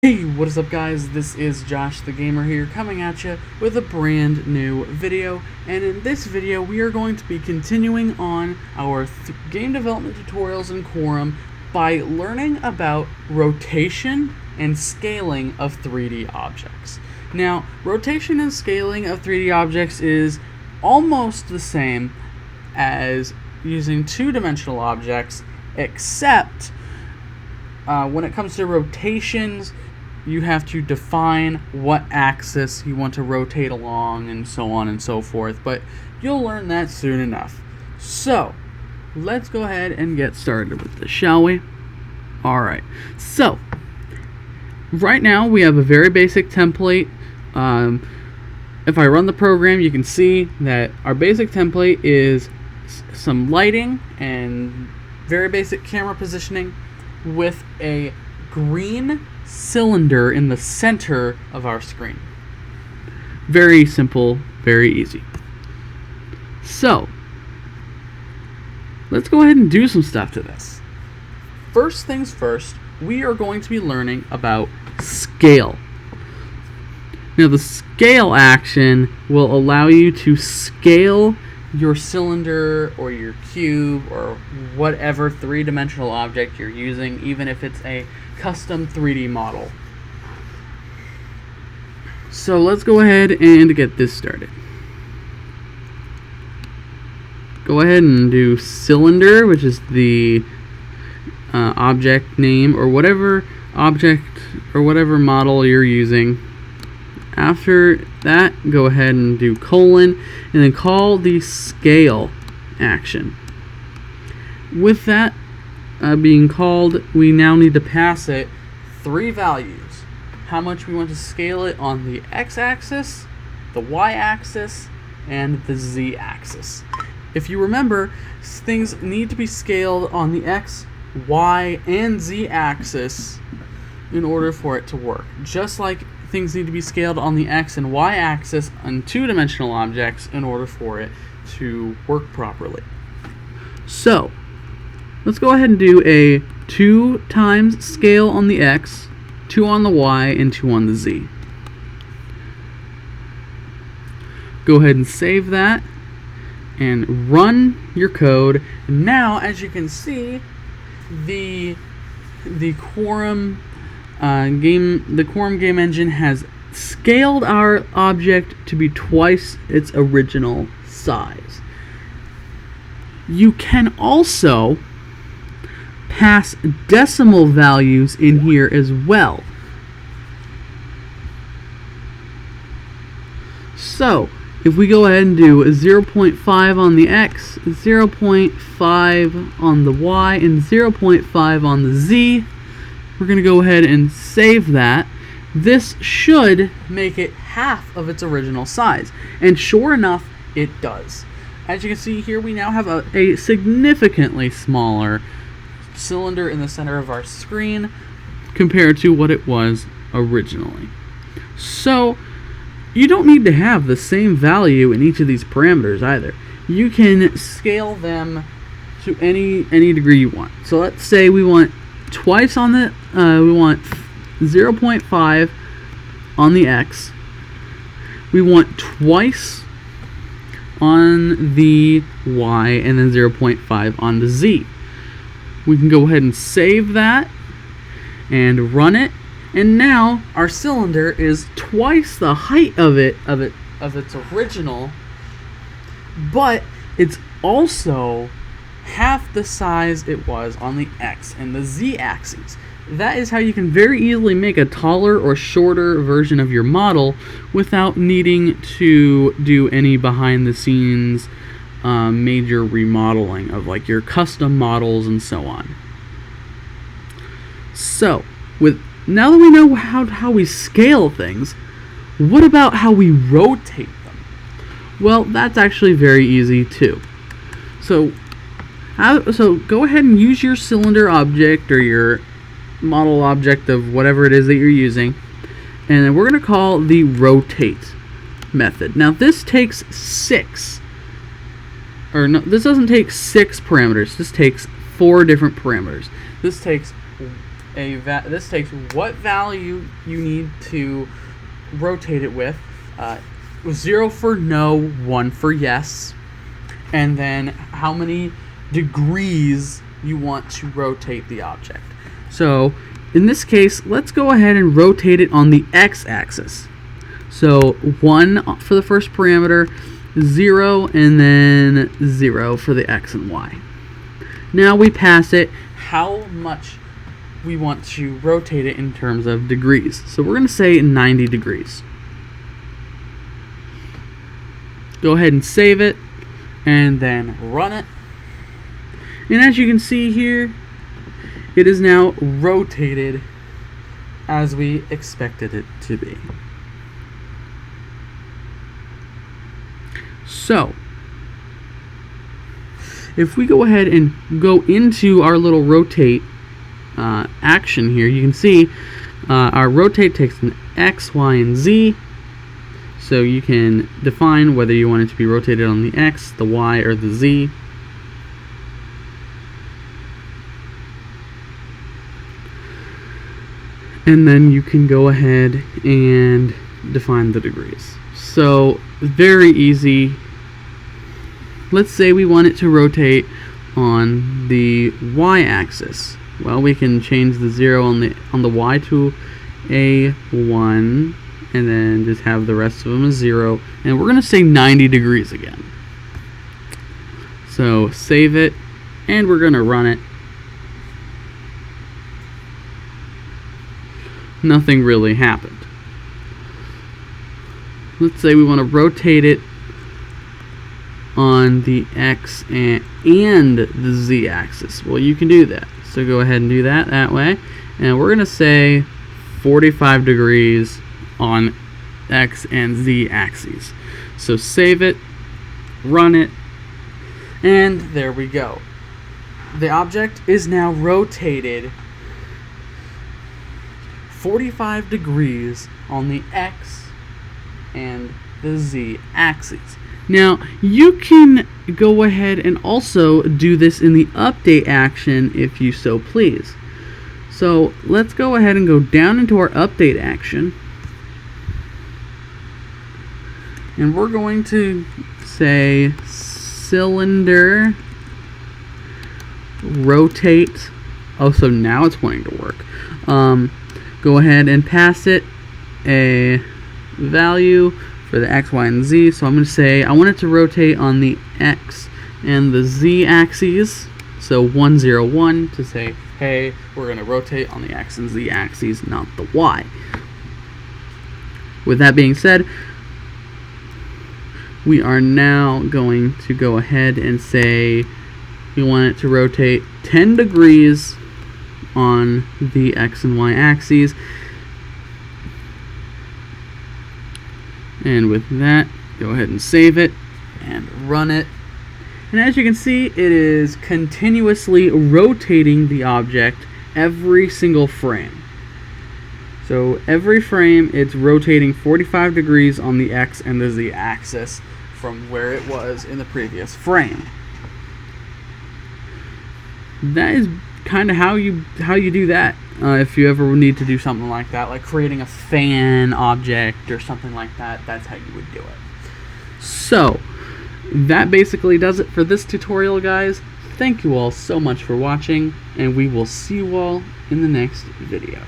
Hey, what is up guys? This is Josh the Gamer here coming at you with a brand new video, and in this video we are going to be continuing on our game development tutorials in Quorum by learning about rotation and scaling of 3D objects. Now, rotation and scaling of 3D objects is almost the same as using two-dimensional objects, except when it comes to rotations, you have to define what axis you want to rotate along and so on and so forth, but you'll learn that soon enough. So, let's go ahead and get started with this, shall we? Alright, so, right now we have a very basic template. If I run the program, you can see that our basic template is some lighting and very basic camera positioning with a green cylinder in the center of our screen. Very simple, very easy. So, let's go ahead and do some stuff to this. First things first, we are going to be learning about scale. Now, the scale action will allow you to scale your cylinder or your cube or whatever three-dimensional object you're using, even if it's a custom 3D model. So let's go ahead and get this started. Go ahead and do cylinder, which is the object name or whatever object or whatever model you're using. After that, go ahead and do colon and then call the scale action. With that being called, we now need to pass it three values: how much we want to scale it on the x-axis, the y-axis, and the z-axis. If you remember, things need to be scaled on the x, y, and z-axis in order for it to work. Just like things need to be scaled on the x and y axis on two-dimensional objects in order for it to work properly. So, let's go ahead and do a 2 times scale on the x, 2 on the y, and 2 on the z. Go ahead and save that and run your code. Now, as you can see, the Quorum game engine has scaled our object to be twice its original size. You can also pass decimal values in here as well. So, if we go ahead and do 0.5 on the x, 0.5 on the y, and 0.5 on the z, we're going to go ahead and save that. This should make it half of its original size. And sure enough, it does. As you can see here, we now have a significantly smaller cylinder in the center of our screen compared to what it was originally. So, you don't need to have the same value in each of these parameters either. You can scale them to any degree you want. So let's say we want twice on the, we want 0.5 on the x. We want twice on the y, and then 0.5 on the z. We can go ahead and save that and run it, and now our cylinder is twice the height of its original, but it's also half the size it was on the x and the z axes. That is how you can very easily make a taller or shorter version of your model without needing to do any behind the scenes major remodeling of like your custom models and so on. So, now that we know how we scale things, what about how we rotate them? Well, that's actually very easy too. So go ahead and use your cylinder object or your model object of whatever it is that you're using, and then we're going to call the rotate method. Now this takes this doesn't take 6 parameters. This takes 4 different parameters. This takes this takes what value you need to rotate it with. 0 for no, 1 for yes, and then how many degrees you want to rotate the object. So in this case, let's go ahead and rotate it on the x-axis. So 1 for the first parameter, 0, and then 0 for the x and y. Now we pass it how much we want to rotate it in terms of degrees. So we're going to say 90 degrees. Go ahead and save it, and then run it. And as you can see here, it is now rotated as we expected it to be. So, if we go ahead and go into our little rotate action here, you can see our rotate takes an X, Y, and Z. So you can define whether you want it to be rotated on the X, the Y, or the Z. And then you can go ahead and define the degrees. So very easy. Let's say we want it to rotate on the y-axis. Well, we can change the 0 on the y to a 1, and then just have the rest of them as 0. And we're going to say 90 degrees again. So save it, and we're going to run it. Nothing really happened. Let's say we want to rotate it on the x and the z axis. Well, you can do that. So go ahead and do that way. And we're going to say 45 degrees on x and z axes. So save it, run it, and there we go. The object is now rotated 45 degrees on the x and the z axes. Now, you can go ahead and also do this in the update action if you so please. So let's go ahead and go down into our update action, and we're going to say cylinder rotate. Oh, so now it's wanting to work. Go ahead and pass it a value for the x, y, and z. So I'm going to say I want it to rotate on the x and the z axes. So 101 to say, hey, we're going to rotate on the x and z axes, not the y. With that being said, we are now going to go ahead and say we want it to rotate 10 degrees on the x and y axes. And with that, go ahead and save it and run it. And as you can see, it is continuously rotating the object every single frame. So every frame, it's rotating 45 degrees on the x and the z axis from where it was in the previous frame. That is kind of how you do that. If you ever need to do something like that, like creating a fan object or something like that, that's how you would do it. So that basically does it for this tutorial, guys. Thank you all so much for watching, and we will see you all in the next video.